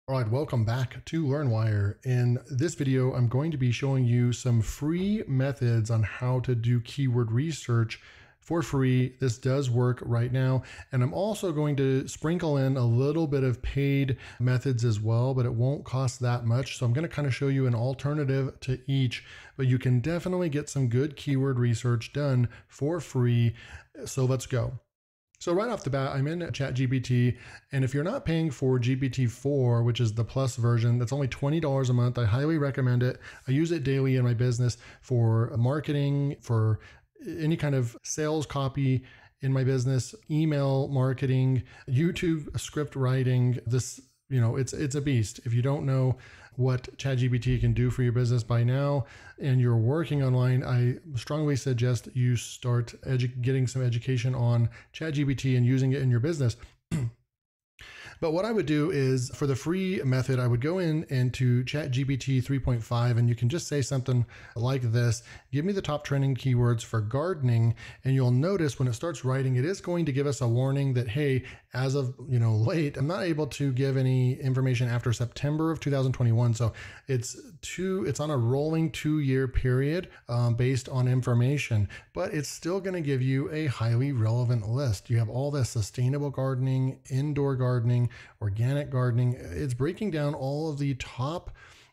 All right, welcome back to LearnWire. In this video, I'm going to be showing you some free methods on how to do keyword research for free. This does work right now. And I'm also going to sprinkle in a little bit of paid methods as well, but it won't cost that much. So I'm going to kind of show you an alternative to each, but you can definitely get some good keyword research done for free. So let's go. So right off the bat, I'm in ChatGPT, and if you're not paying for GPT-4, which is the plus version, that's only $20 a month. I highly recommend it. I use it daily in my business for marketing, for any kind of sales copy in my business, email marketing, YouTube script writing. It's a beast. If you don't know what ChatGPT can do for your business by now and you're working online, I strongly suggest you start getting some education on ChatGPT and using it in your business. But what I would do is, for the free method, I would go into ChatGPT 3.5, and you can just say something like this: give me the top trending keywords for gardening. And you'll notice when it starts writing, it is going to give us a warning that, hey, as of late, I'm not able to give any information after September of 2021. So it's on a rolling 2-year period based on information, but it's still going to give you a highly relevant list. You have all this sustainable gardening, indoor gardening, organic gardening. It's breaking down all of the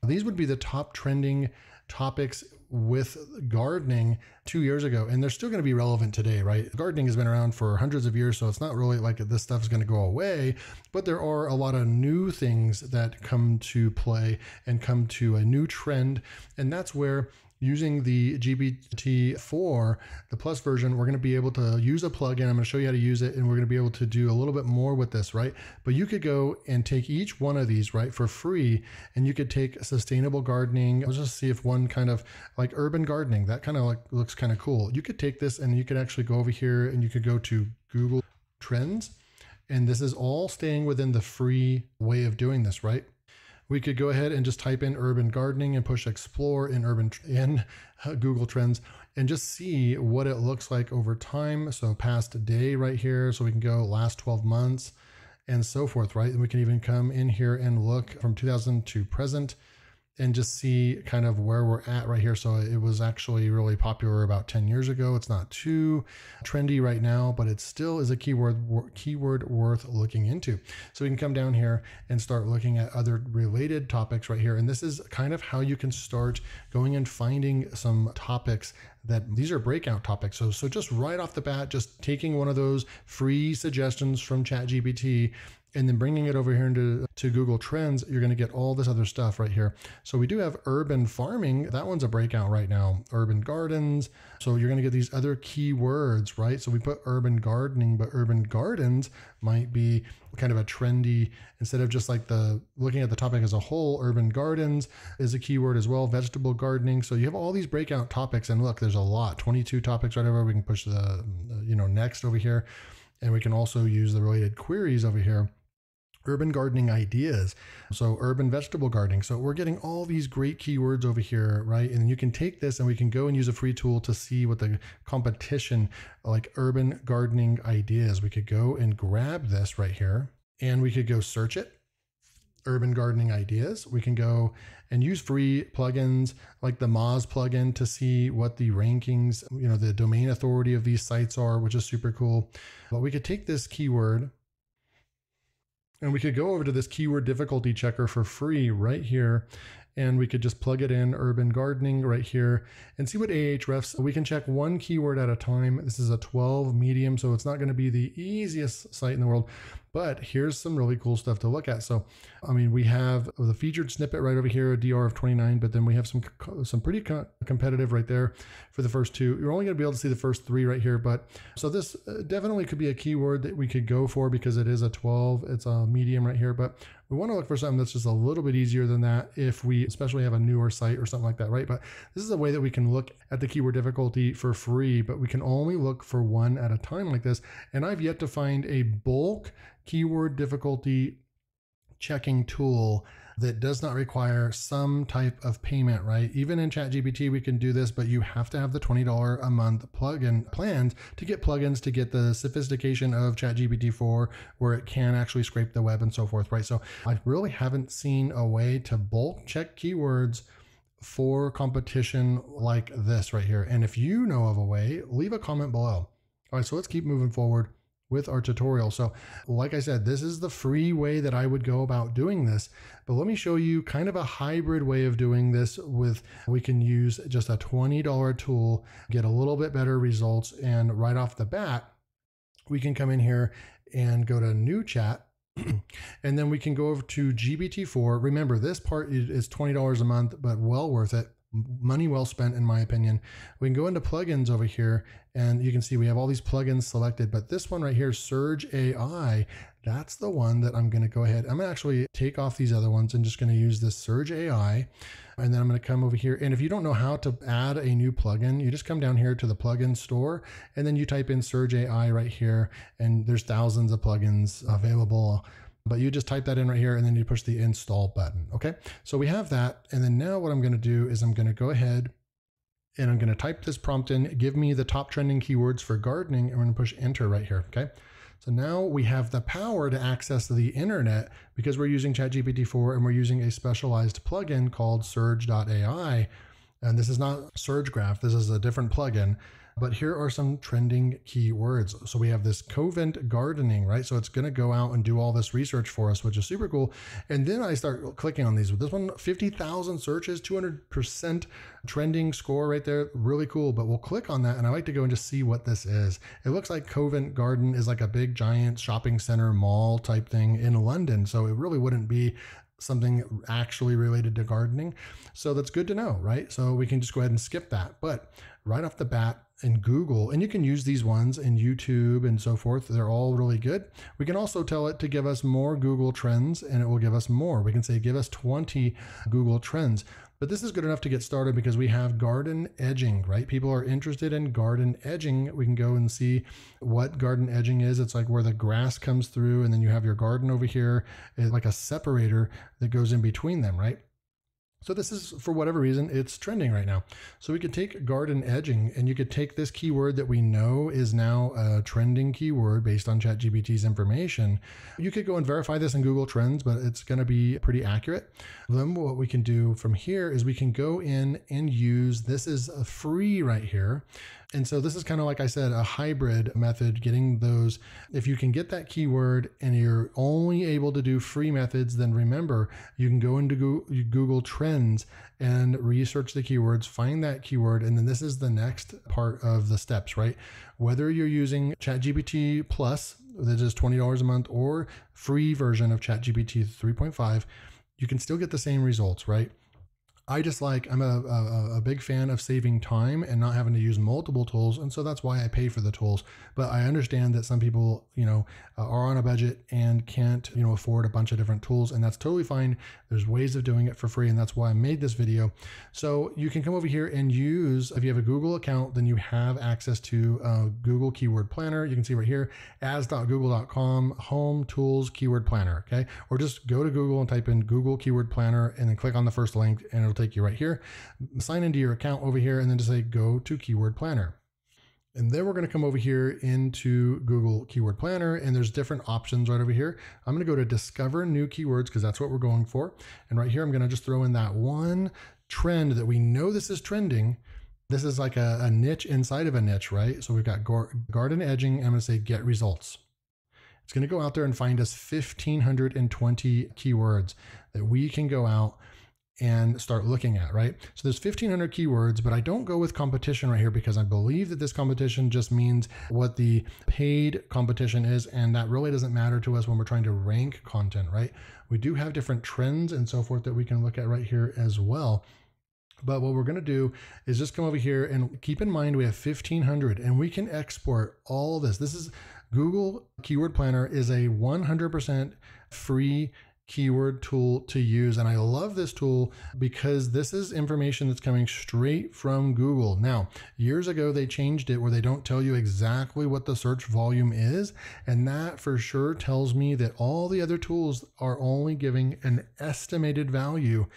these would be the top trending topics with gardening 2 years ago, and they're still going to be relevant today, right? Gardening has been around for hundreds of years, so it's not really like this stuff is going to go away, but there are a lot of new things that come to play and come to a new trend, and that's where, using the GPT-4, the plus version, we're going to be able to use a plugin. I'm going to show you how to use it, and we're going to be able to do a little bit more with this, right? But you could go and take each one of these, right, for free, and you could take sustainable gardening. Let's just see if one kind of like urban gardening, that kind of looks kind of cool. You could take this and you could actually go over here and you could go to Google Trends, and this is all staying within the free way of doing this, right? We could go ahead and just type in urban gardening and push explore in Google Trends and just see what it looks like over time. So past day right here. So we can go last 12 months and so forth, right? And we can even come in here and look from 2000 to present and just see kind of where we're at right here. So it was actually really popular about 10 years ago. It's not too trendy right now, but it still is a keyword worth looking into. So we can come down here and start looking at other related topics right here. And this is kind of how you can start going and finding some topics that these are breakout topics. So just right off the bat, just taking one of those free suggestions from ChatGPT and then bringing it over here into Google Trends, you're going to get all this other stuff right here. So we do have urban farming. That one's a breakout right now. Urban gardens. So you're going to get these other keywords, right? So we put urban gardening, but urban gardens might be kind of a trendy, instead of just like looking at the topic as a whole, urban gardens is a keyword as well, vegetable gardening. So you have all these breakout topics, and look, there's a lot, 22 topics right over. We can push the next over here, and we can also use the related queries over here. Urban gardening ideas. So urban vegetable gardening. So we're getting all these great keywords over here, right? And you can take this and we can go and use a free tool to see what the competition, like urban gardening ideas. We could go and grab this right here and we could go search it. Urban gardening ideas. We can go and use free plugins like the Moz plugin to see what the rankings, the domain authority of these sites are, which is super cool. But we could take this keyword and we could go over to this keyword difficulty checker for free right here. And we could just plug it in, urban gardening right here, and see what Ahrefs. We can check one keyword at a time. This is a 12 medium, so it's not going to be the easiest site in the world, but here's some really cool stuff to look at. So, we have the featured snippet right over here, a DR of 29, but then we have some pretty competitive right there for the first two. You're only going to be able to see the first 3 right here, but so this definitely could be a keyword that we could go for because it is a 12. It's a medium right here, but we want to look for something that's just a little bit easier than that if we especially have a newer site or something like that, right? But this is a way that we can look at the keyword difficulty for free, but we can only look for one at a time like this. And I've yet to find a bulk keyword difficulty checking tool that does not require some type of payment, right? Even in ChatGPT, we can do this, but you have to have the $20 a month plugin plans to get plugins to get the sophistication of ChatGPT 4, where it can actually scrape the web and so forth, right? So I really haven't seen a way to bulk check keywords for competition like this right here. And if you know of a way, leave a comment below. All right, so let's keep moving forward with our tutorial. So like I said, this is the free way that I would go about doing this, but let me show you kind of a hybrid way of doing this we can use just a $20 tool, get a little bit better results. And right off the bat, we can come in here and go to new chat. And then we can go over to GPT-4. Remember, this part is $20 a month, but well worth it. Money well spent, in my opinion. We can go into plugins over here, and you can see we have all these plugins selected, but this one right here, Surge AI, that's the one that I'm going to go ahead. I'm going to actually take off these other ones and just going to use this Surge AI. And then I'm going to come over here. And if you don't know how to add a new plugin, you just come down here to the plugin store, and then you type in Surge AI right here, and there's thousands of plugins available. But you just type that in right here, and then you push the install button. Okay, so we have that. And then now what I'm going to do is I'm going to go ahead and I'm going to type this prompt in, give me the top trending keywords for gardening, and we're going to push enter right here. Okay, so now we have the power to access the internet because we're using ChatGPT 4 and we're using a specialized plugin called Surge.ai. And this is not SurgeGraph, this is a different plugin. But here are some trending keywords. So we have this Covent gardening, right? So it's going to go out and do all this research for us, which is super cool. And then I start clicking on these. This one, 50,000 searches, 200% trending score right there. Really cool. But we'll click on that, and I like to go and just see what this is. It looks like Covent Garden is like a big giant shopping center mall type thing in London. So it really wouldn't be something actually related to gardening. So that's good to know, right? So we can just go ahead and skip that. But right off the bat in Google, and you can use these ones in YouTube and so forth, they're all really good. We can also tell it to give us more Google trends, and it will give us more. We can say, give us 20 Google trends. But this is good enough to get started because we have garden edging, right? People are interested in garden edging. We can go and see what garden edging is. It's like where the grass comes through, and then you have your garden over here. It's like a separator that goes in between them, right? So this is, for whatever reason, it's trending right now. So we could take garden edging, and you could take this keyword that we know is now a trending keyword based on ChatGPT's information. You could go and verify this in Google Trends, but it's going to be pretty accurate. Then what we can do from here is we can go in and use, this is a free right here. And so this is kind of, like I said, a hybrid method, getting those. If you can get that keyword and you're only able to do free methods, then remember, you can go into Google Trends and research the keywords, find that keyword. And then this is the next part of the steps, right? Whether you're using ChatGPT Plus, that is $20 a month, or free version of ChatGPT 3.5, you can still get the same results, right? I'm a big fan of saving time and not having to use multiple tools. And so that's why I pay for the tools. But I understand that some people, are on a budget and can't, afford a bunch of different tools, and that's totally fine. There's ways of doing it for free, and that's why I made this video. So you can come over here and use, if you have a Google account, then you have access to Google Keyword Planner. You can see right here, ads.google.com, home tools keyword planner, okay? Or just go to Google and type in Google Keyword Planner and then click on the first link, and it'll take you right here. Sign into your account over here, and then just say go to Keyword Planner. And then we're going to come over here into Google Keyword Planner, and there's different options right over here. I'm going to go to discover new keywords because that's what we're going for. And right here, I'm going to just throw in that one trend that we know this is trending. This is like a niche inside of a niche, right? So we've got garden edging, and I'm going to say get results. It's going to go out there and find us 1,520 keywords that we can go out and start looking at, right? So there's 1,500 keywords, but I don't go with competition right here because I believe that this competition just means what the paid competition is, and that really doesn't matter to us when we're trying to rank content, right? We do have different trends and so forth that we can look at right here as well. But what we're going to do is just come over here and keep in mind we have 1,500, and we can export all this. This is Google Keyword Planner is a 100% free keyword tool to use. And I love this tool because this is information that's coming straight from Google. Now, years ago, they changed it where they don't tell you exactly what the search volume is. And that for sure tells me that all the other tools are only giving an estimated value.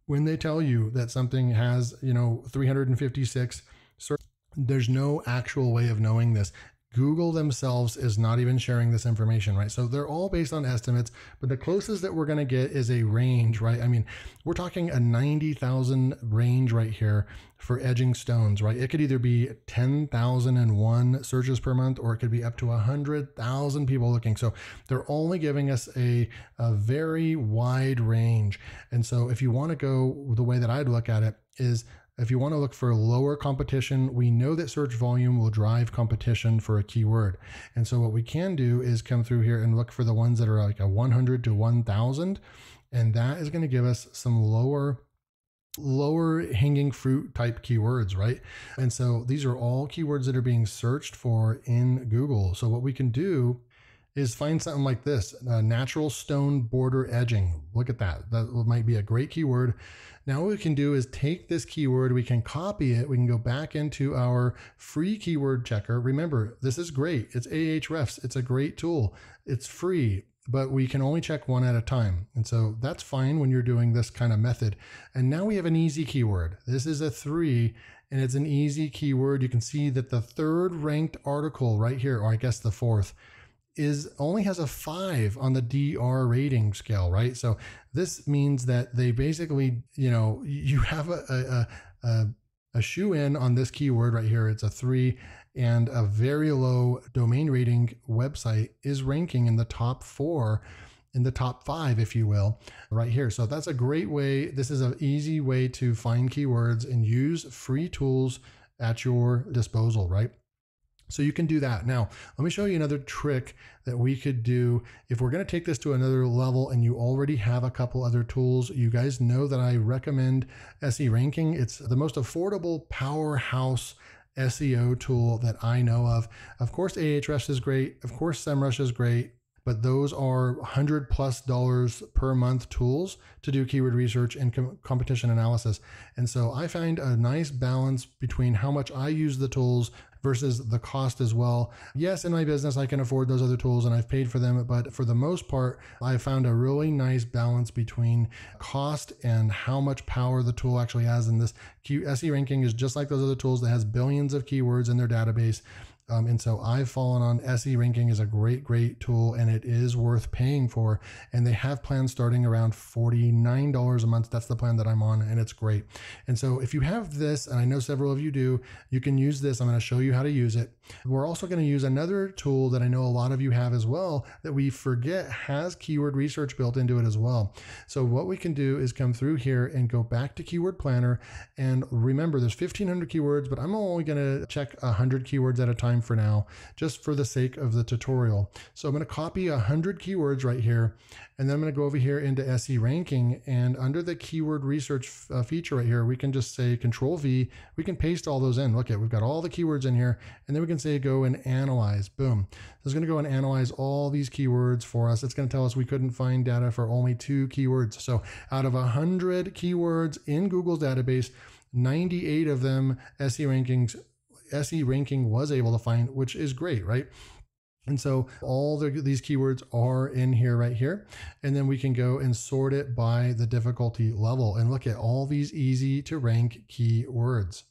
When they tell you that something has, 356 search, there's no actual way of knowing this. Google themselves is not even sharing this information, right? So they're all based on estimates, but the closest that we're going to get is a range, right? I mean, we're talking a 90,000 range right here for edging stones, right? It could either be 10,001 searches per month, or it could be up to 100,000 people looking. So they're only giving us a very wide range. And so if you want to go, the way that I'd look at it is, if you want to look for lower competition, we know that search volume will drive competition for a keyword. And so what we can do is come through here and look for the ones that are like a 100 to 1,000. And that is going to give us some lower hanging fruit type keywords, right? And so these are all keywords that are being searched for in Google. So what we can do is find something like this, natural stone border edging. Look at that. That might be a great keyword. Now what we can do is take this keyword, we can copy it, we can go back into our free keyword checker. Remember, this is great. It's Ahrefs. It's a great tool. It's free, but we can only check one at a time. And so that's fine when you're doing this kind of method. And now we have an easy keyword. This is a 3, and it's an easy keyword. You can see that the 3rd ranked article right here, or I guess the 4th, only has a 5 on the DR rating scale, right? So this means that they basically, you have a shoe in on this keyword right here. It's a 3, and a very low domain rating website is ranking in the top 4, in the top 5, if you will, right here. So that's a great way. This is an easy way to find keywords and use free tools at your disposal, right? So you can do that. Now, let me show you another trick that we could do. If we're going to take this to another level and you already have a couple other tools, you guys know that I recommend SE Ranking. It's the most affordable powerhouse SEO tool that I know of. Of course, Ahrefs is great. Of course, SEMrush is great. But those are $100+ per month tools to do keyword research and competition analysis. And so I find a nice balance between how much I use the tools versus the cost as well. Yes, in my business, I can afford those other tools and I've paid for them, but for the most part, I found a really nice balance between cost and how much power the tool actually has. And this SE Ranking is just like those other tools that has billions of keywords in their database. And so I've fallen on SE Ranking is a great tool, and it is worth paying for. And they have plans starting around $49 a month. That's the plan that I'm on, and it's great. And so if you have this, and I know several of you do, you can use this. I'm going to show you how to use it. We're also going to use another tool that I know a lot of you have as well that we forget has keyword research built into it as well. So what we can do is come through here and go back to Keyword Planner. And remember, there's 1,500 keywords, but I'm only going to check 100 keywords at a time for now, just for the sake of the tutorial. So I'm going to copy 100 keywords right here, and then I'm going to go over here into SE Ranking, and under the keyword research feature right here, we can just say Control V. We can paste all those in. Look at, we've got all the keywords in here, and then we can say go and analyze. Boom. So it's going to go and analyze all these keywords for us. It's going to tell us we couldn't find data for only 2 keywords. So out of 100 keywords in Google's database, 98 of them SE Ranking was able to find, which is great, right? And so all these keywords are in here right here. And then we can go and sort it by the difficulty level and look at all these easy to rank keywords.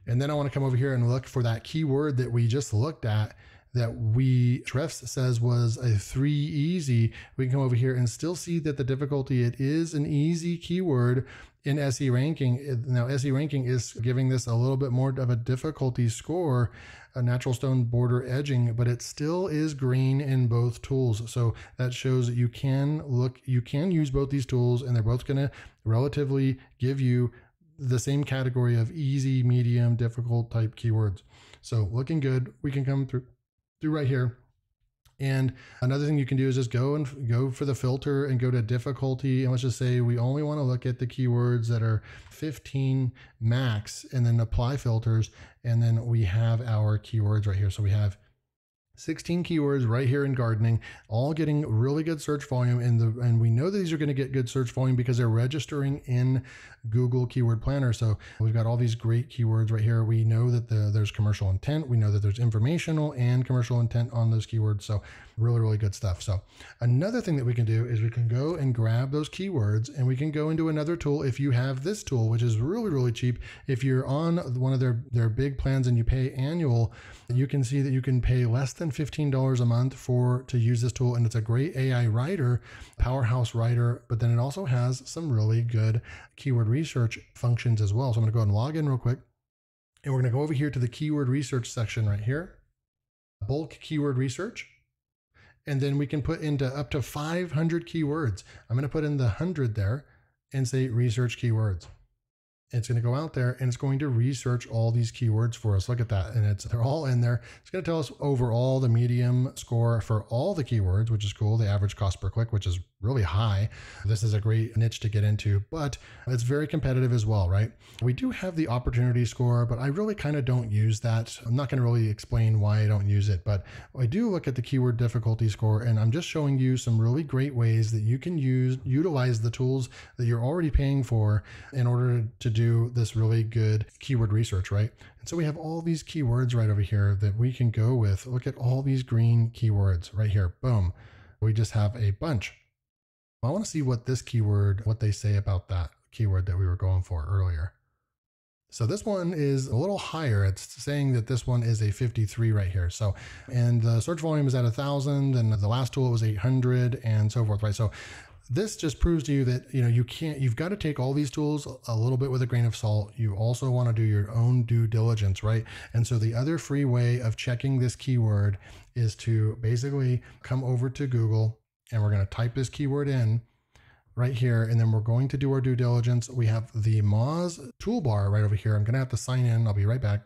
And then I want to come over here and look for that keyword that we just looked at that Ahrefs says was a 3 easy. We can come over here and still see that the difficulty, it is an easy keyword in SE Ranking. Now SE Ranking is giving this a little bit more of a difficulty score, a natural stone border edging, but it still is green in both tools. So that shows that you can use both these tools, and they're both going to relatively give you the same category of easy, medium, difficult type keywords. So looking good. We can come through right here. And another thing you can do is just go for the filter and go to difficulty. And let's just say we only want to look at the keywords that are 15 max, and then apply filters. And then we have our keywords right here. So we have 16 keywords right here in gardening, all getting really good search volume. And we know that these are going to get good search volume because they're registering in Google Keyword Planner. So we've got all these great keywords right here. We know that there's commercial intent. We know that there's informational and commercial intent on those keywords. So really, really good stuff. So another thing that we can do is we can go and grab those keywords, and we can go into another tool. If you have this tool, which is really, really cheap, if you're on one of their big plans and you pay annual, you can see that you can pay less than $15 a month to use this tool. And it's a great AI writer, powerhouse writer, but then it also has some really good keyword research functions as well. So I'm going to go ahead and log in real quick, and we're going to go over here to the keyword research section right here, bulk keyword research. And then we can put into up to 500 keywords. I'm going to put in the 100 there and say research keywords. It's going to go out there and it's going to research all these keywords for us. Look at that. And they're all in there. It's going to tell us overall the medium score for all the keywords, which is cool. The average cost per click, which is really high. This is a great niche to get into, but it's very competitive as well, right? We do have the opportunity score, but I really kind of don't use that. I'm not going to really explain why I don't use it, but I do look at the keyword difficulty score, and I'm just showing you some really great ways that you can utilize the tools that you're already paying for in order to do this really good keyword research, right? And so we have all these keywords right over here that we can go with. Look at all these green keywords right here. Boom. We just have a bunch. I want to see what this keyword, what they say about that keyword that we were going for earlier. So this one is a little higher. It's saying that this one is a 53 right here. So, and the search volume is at 1,000, and the last tool was 800 and so forth, right? So this just proves to you that, you've got to take all these tools a little bit with a grain of salt. You also want to do your own due diligence, right? And so the other free way of checking this keyword is to basically come over to Google, and we're going to type this keyword in right here, and then we're going to do our due diligence. We have the Moz toolbar right over here. I'm going to have to sign in. I'll be right back.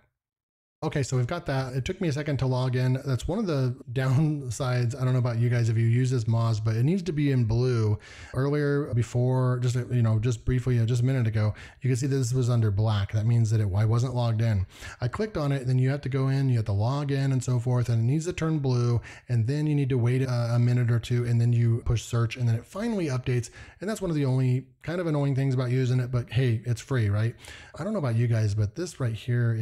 Okay, so we've got that. It took me a second to log in. That's one of the downsides. I don't know about you guys if you use this Moz, but it needs to be in blue. Earlier, before, just briefly, just a minute ago, you can see this was under black. That means that I wasn't logged in. I clicked on it, then you have to go in, you have to log in and so forth, and it needs to turn blue, and then you need to wait a minute or two, and then you push search, and then it finally updates. And that's one of the only kind of annoying things about using it, but hey, it's free, right? I don't know about you guys, but this right here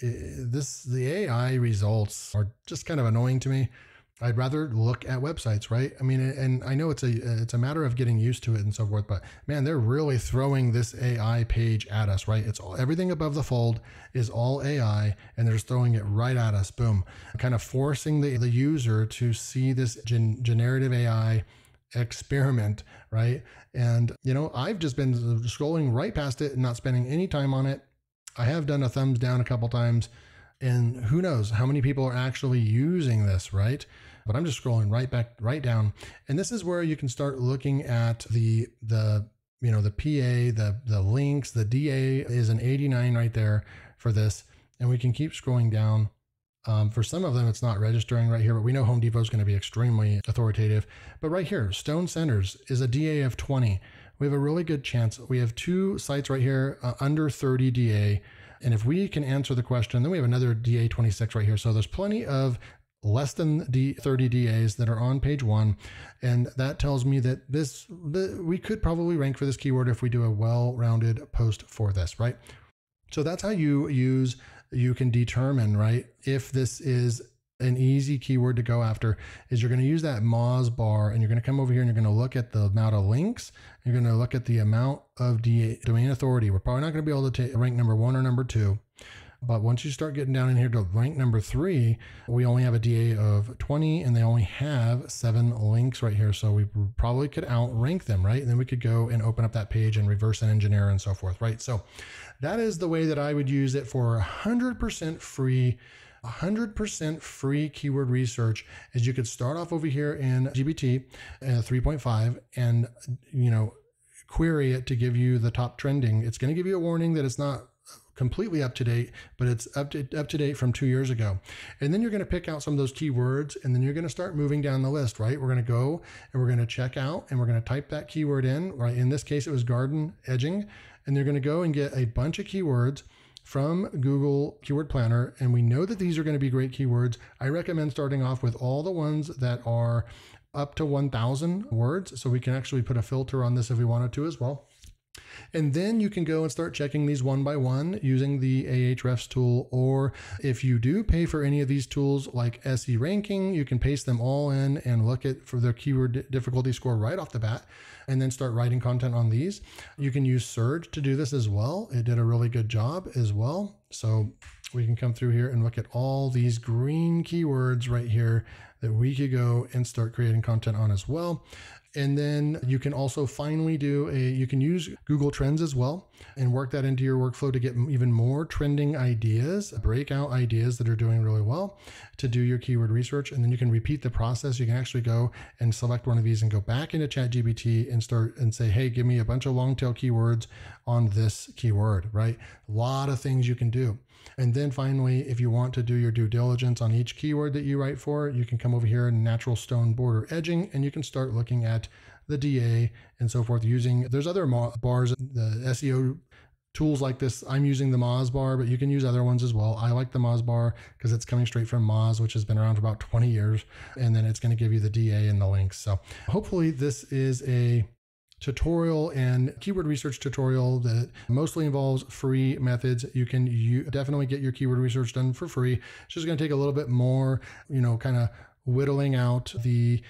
the AI results are just kind of annoying to me. I'd rather look at websites, right? I mean, and I know it's a matter of getting used to it and so forth, but man, they're really throwing this AI page at us, right? It's everything above the fold is all AI, and they're just throwing it right at us. Boom. Kind of forcing the user to see this generative AI experiment, right? And I've just been scrolling right past it and not spending any time on it. I have done a thumbs down a couple times, and who knows how many people are actually using this, right? But I'm just scrolling right down. And this is where you can start looking at the PA, the links. The DA is an 89 right there for this. And we can keep scrolling down. For some of them, it's not registering right here, but we know Home Depot is going to be extremely authoritative. But right here, Stone Centers is a DA of 20. We have a really good chance. We have two sites right here under 30 DA. And if we can answer the question, then we have another DA 26 right here. So there's plenty of less than 30 DAs that are on page 1. And that tells me that we could probably rank for this keyword if we do a well-rounded post for this, right? So that's how you can determine, right, if this is an easy keyword to go after. Is you're going to use that Moz bar, and you're going to come over here and you're going to look at the amount of links. You're going to look at the amount of domain authority. We're probably not going to be able to rank number 1 or number 2. But once you start getting down in here to rank number 3, we only have a DA of 20, and they only have 7 links right here. So we probably could outrank them, right? And then we could go and open up that page and reverse engineer and so forth, right? So that is the way that I would use it for 100% free. 100% free keyword research is you could start off over here in GPT 3.5 and query it to give you the top trending. It's going to give you a warning that it's not completely up to date, but it's up to date from 2 years ago. And then you're going to pick out some of those keywords, and then you're going to start moving down the list, right? We're going to go and we're going to check out, and we're going to type that keyword in, right? In this case, it was garden edging, and you're going to go and get a bunch of keywords from Google Keyword Planner, and we know that these are going to be great keywords. I recommend starting off with all the ones that are up to 1,000 words. So we can actually put a filter on this if we wanted to as well. And then you can go and start checking these one by one using the Ahrefs tool. Or if you do pay for any of these tools like SE ranking, you can paste them all in and look at for their keyword difficulty score right off the bat, and then start writing content on these. You can use Surge to do this as well. It did a really good job as well. So we can come through here and look at all these green keywords right here that we could go and start creating content on as well. And then you can also finally you can use Google Trends as well and work that into your workflow to get even more trending ideas, breakout ideas that are doing really well to do your keyword research. And then you can repeat the process. You can actually go and select one of these and go back into ChatGPT and start and say, hey, give me a bunch of long tail keywords on this keyword, right? A lot of things you can do. And then finally, if you want to do your due diligence on each keyword that you write for, you can come over here in natural stone border edging, and you can start looking at the DA and so forth there's other bars, the SEO tools like this. I'm using the Moz bar, but you can use other ones as well. I like the Moz bar because it's coming straight from Moz, which has been around for about 20 years. And then it's going to give you the DA and the links. So hopefully this is a tutorial and keyword research tutorial that mostly involves free methods. You can definitely get your keyword research done for free. It's just going to take a little bit more, kind of whittling out the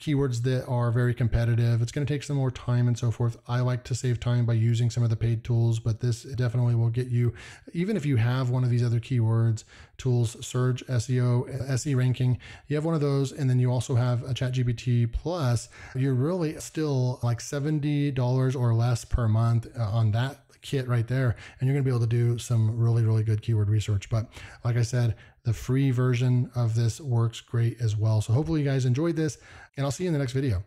keywords that are very competitive. It's going to take some more time and so forth. I like to save time by using some of the paid tools, but this definitely will get you, even if you have one of these other keywords tools, Surge, SEO, SE ranking, you have one of those, and then you also have a ChatGPT Plus, you're really still like $70 or less per month on that kit right there, and you're going to be able to do some really, really good keyword research. But like I said, the free version of this works great as well. So hopefully you guys enjoyed this, and I'll see you in the next video.